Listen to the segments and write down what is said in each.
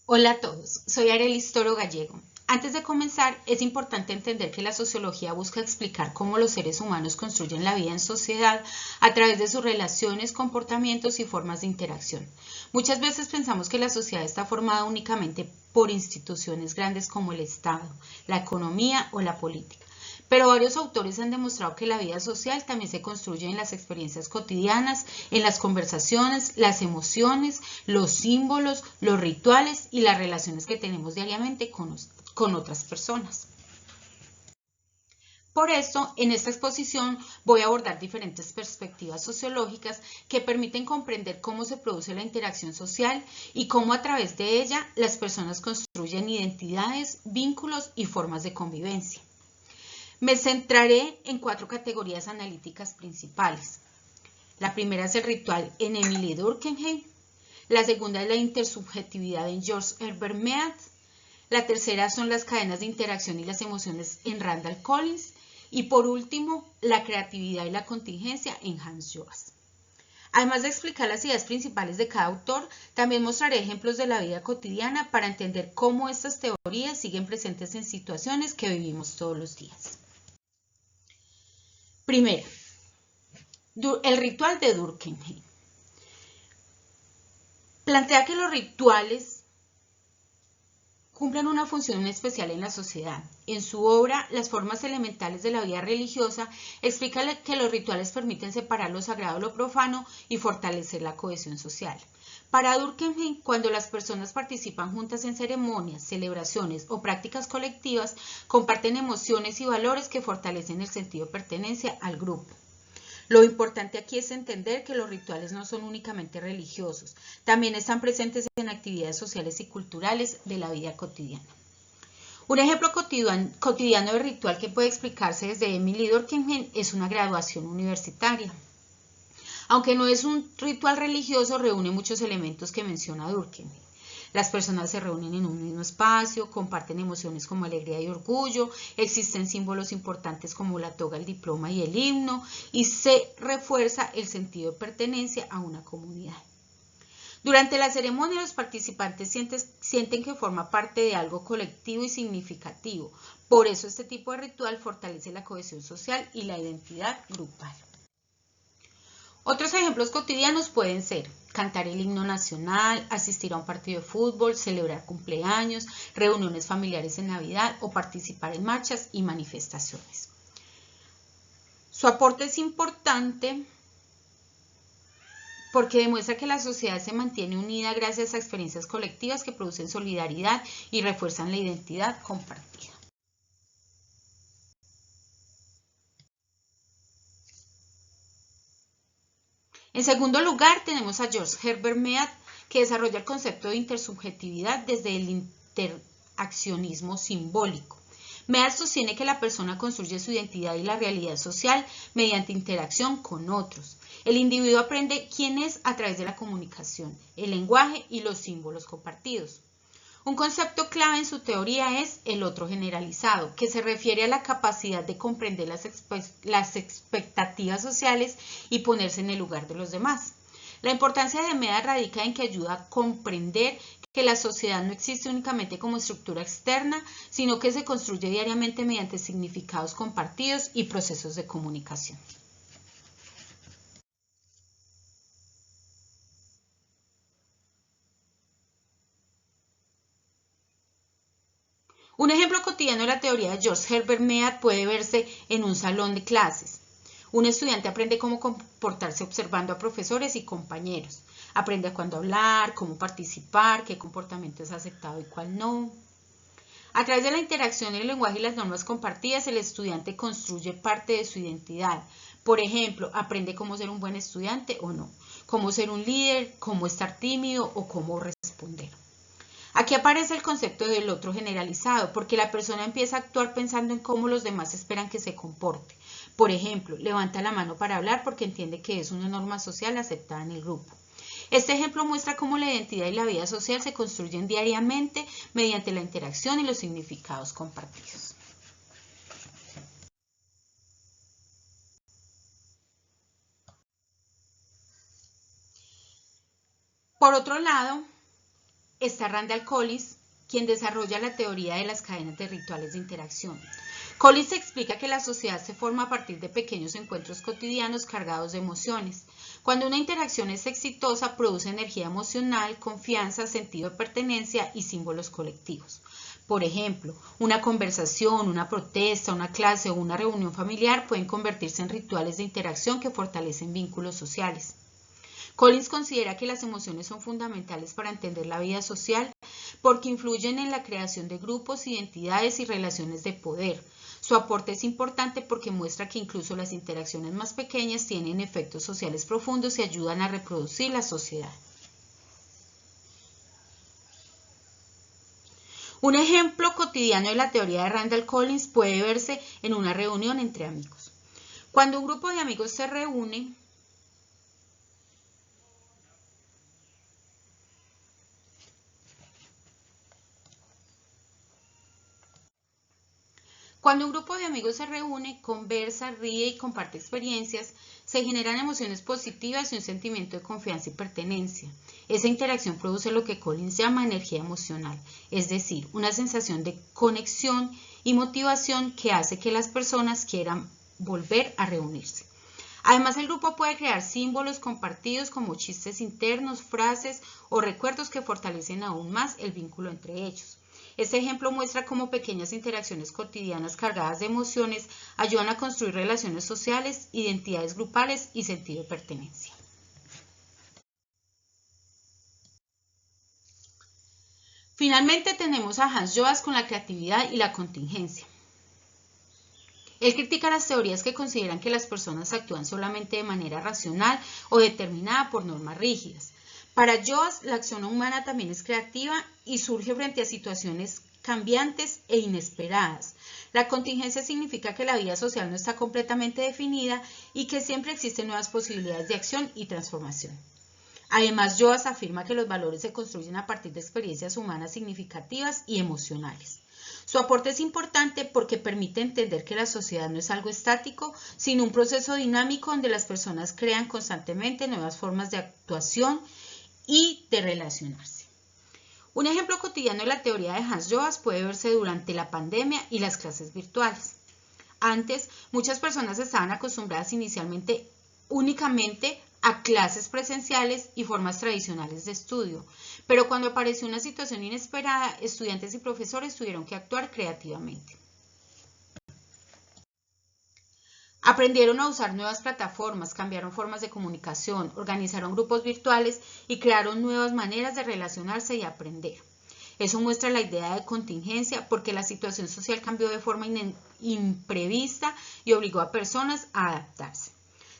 Hola a todos, soy Arelis Toro Gallego. Antes de comenzar, es importante entender que la sociología busca explicar cómo los seres humanos construyen la vida en sociedad a través de sus relaciones, comportamientos y formas de interacción. Muchas veces pensamos que la sociedad está formada únicamente por instituciones grandes como el Estado, la economía o la política. Pero varios autores han demostrado que la vida social también se construye en las experiencias cotidianas, en las conversaciones, las emociones, los símbolos, los rituales y las relaciones que tenemos diariamente con otras personas. Por eso, en esta exposición voy a abordar diferentes perspectivas sociológicas que permiten comprender cómo se produce la interacción social y cómo a través de ella las personas construyen identidades, vínculos y formas de convivencia. Me centraré en 4 categorías analíticas principales. La primera es el ritual en Emile Durkheim, la segunda es la intersubjetividad en George Herbert Mead, la tercera son las cadenas de interacción y las emociones en Randall Collins y por último, la creatividad y la contingencia en Hans Joas. Además de explicar las ideas principales de cada autor, también mostraré ejemplos de la vida cotidiana para entender cómo estas teorías siguen presentes en situaciones que vivimos todos los días. Primero, el ritual de Durkheim. Plantea que los rituales cumplen una función especial en la sociedad. En su obra, Las formas elementales de la vida religiosa, explica que los rituales permiten separar lo sagrado de lo profano y fortalecer la cohesión social. Para Durkheim, cuando las personas participan juntas en ceremonias, celebraciones o prácticas colectivas, comparten emociones y valores que fortalecen el sentido de pertenencia al grupo. Lo importante aquí es entender que los rituales no son únicamente religiosos, también están presentes en actividades sociales y culturales de la vida cotidiana. Un ejemplo cotidiano de ritual que puede explicarse desde Emile Durkheim es una graduación universitaria. Aunque no es un ritual religioso, reúne muchos elementos que menciona Durkheim. Las personas se reúnen en un mismo espacio, comparten emociones como alegría y orgullo, existen símbolos importantes como la toga, el diploma y el himno, y se refuerza el sentido de pertenencia a una comunidad. Durante la ceremonia, los participantes sienten que forma parte de algo colectivo y significativo. Por eso este tipo de ritual fortalece la cohesión social y la identidad grupal. Otros ejemplos cotidianos pueden ser cantar el himno nacional, asistir a un partido de fútbol, celebrar cumpleaños, reuniones familiares en Navidad o participar en marchas y manifestaciones. Su aporte es importante porque demuestra que la sociedad se mantiene unida gracias a experiencias colectivas que producen solidaridad y refuerzan la identidad compartida. En segundo lugar, tenemos a George Herbert Mead, que desarrolla el concepto de intersubjetividad desde el interaccionismo simbólico. Mead sostiene que la persona construye su identidad y la realidad social mediante interacción con otros. El individuo aprende quién es a través de la comunicación, el lenguaje y los símbolos compartidos. Un concepto clave en su teoría es el otro generalizado, que se refiere a la capacidad de comprender las expectativas sociales y ponerse en el lugar de los demás. La importancia de Mead radica en que ayuda a comprender que la sociedad no existe únicamente como estructura externa, sino que se construye diariamente mediante significados compartidos y procesos de comunicación. Un ejemplo cotidiano de la teoría de George Herbert Mead puede verse en un salón de clases. Un estudiante aprende cómo comportarse observando a profesores y compañeros. Aprende a cuándo hablar, cómo participar, qué comportamiento es aceptado y cuál no. A través de la interacción, el lenguaje y las normas compartidas, el estudiante construye parte de su identidad. Por ejemplo, aprende cómo ser un buen estudiante o no, cómo ser un líder, cómo estar tímido o cómo responder. Aquí aparece el concepto del otro generalizado, porque la persona empieza a actuar pensando en cómo los demás esperan que se comporte. Por ejemplo, levanta la mano para hablar porque entiende que es una norma social aceptada en el grupo. Este ejemplo muestra cómo la identidad y la vida social se construyen diariamente mediante la interacción y los significados compartidos. Por otro lado, está Randall Collins, quien desarrolla la teoría de las cadenas de rituales de interacción. Collins explica que la sociedad se forma a partir de pequeños encuentros cotidianos cargados de emociones. Cuando una interacción es exitosa, produce energía emocional, confianza, sentido de pertenencia y símbolos colectivos. Por ejemplo, una conversación, una protesta, una clase o una reunión familiar pueden convertirse en rituales de interacción que fortalecen vínculos sociales. Collins considera que las emociones son fundamentales para entender la vida social porque influyen en la creación de grupos, identidades y relaciones de poder. Su aporte es importante porque muestra que incluso las interacciones más pequeñas tienen efectos sociales profundos y ayudan a reproducir la sociedad. Un ejemplo cotidiano de la teoría de Randall Collins puede verse en una reunión entre amigos. Cuando un grupo de amigos se reúne, conversa, ríe y comparte experiencias, se generan emociones positivas y un sentimiento de confianza y pertenencia. Esa interacción produce lo que Collins llama energía emocional, es decir, una sensación de conexión y motivación que hace que las personas quieran volver a reunirse. Además, el grupo puede crear símbolos compartidos como chistes internos, frases o recuerdos que fortalecen aún más el vínculo entre ellos. Este ejemplo muestra cómo pequeñas interacciones cotidianas cargadas de emociones ayudan a construir relaciones sociales, identidades grupales y sentido de pertenencia. Finalmente tenemos a Hans Joas con la creatividad y la contingencia. Él critica las teorías que consideran que las personas actúan solamente de manera racional o determinada por normas rígidas. Para Joas, la acción humana también es creativa y surge frente a situaciones cambiantes e inesperadas. La contingencia significa que la vida social no está completamente definida y que siempre existen nuevas posibilidades de acción y transformación. Además, Joas afirma que los valores se construyen a partir de experiencias humanas significativas y emocionales. Su aporte es importante porque permite entender que la sociedad no es algo estático, sino un proceso dinámico donde las personas crean constantemente nuevas formas de actuación y de relacionarse. Un ejemplo cotidiano de la teoría de Hans Joas puede verse durante la pandemia y las clases virtuales. Antes, muchas personas estaban acostumbradas inicialmente únicamente a clases presenciales y formas tradicionales de estudio, pero cuando apareció una situación inesperada, estudiantes y profesores tuvieron que actuar creativamente. Aprendieron a usar nuevas plataformas, cambiaron formas de comunicación, organizaron grupos virtuales y crearon nuevas maneras de relacionarse y aprender. Eso muestra la idea de contingencia porque la situación social cambió de forma imprevista y obligó a personas a adaptarse.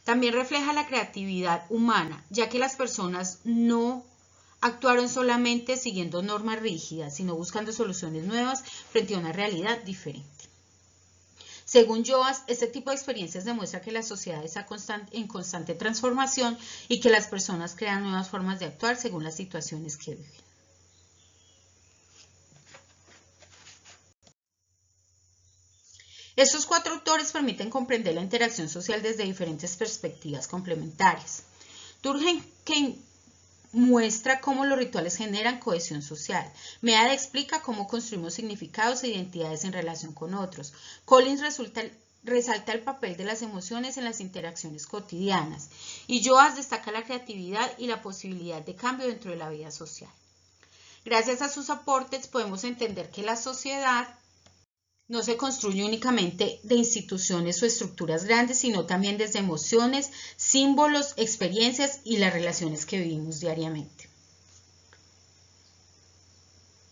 También refleja la creatividad humana, ya que las personas no actuaron solamente siguiendo normas rígidas, sino buscando soluciones nuevas frente a una realidad diferente. Según Joas, este tipo de experiencias demuestra que la sociedad está en constante transformación y que las personas crean nuevas formas de actuar según las situaciones que viven. Estos cuatro autores permiten comprender la interacción social desde diferentes perspectivas complementarias. Durkheim muestra cómo los rituales generan cohesión social. Mead explica cómo construimos significados e identidades en relación con otros. Collins resalta el papel de las emociones en las interacciones cotidianas. Y Joas destaca la creatividad y la posibilidad de cambio dentro de la vida social. Gracias a sus aportes podemos entender que la sociedad no se construye únicamente de instituciones o estructuras grandes, sino también desde emociones, símbolos, experiencias y las relaciones que vivimos diariamente.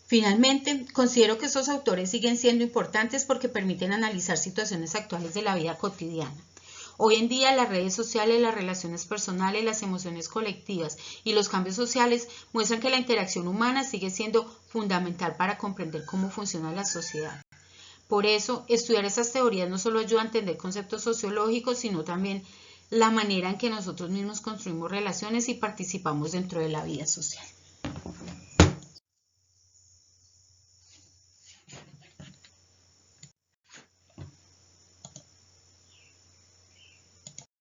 Finalmente, considero que estos autores siguen siendo importantes porque permiten analizar situaciones actuales de la vida cotidiana. Hoy en día, las redes sociales, las relaciones personales, las emociones colectivas y los cambios sociales muestran que la interacción humana sigue siendo fundamental para comprender cómo funciona la sociedad. Por eso, estudiar estas teorías no solo ayuda a entender conceptos sociológicos, sino también la manera en que nosotros mismos construimos relaciones y participamos dentro de la vida social.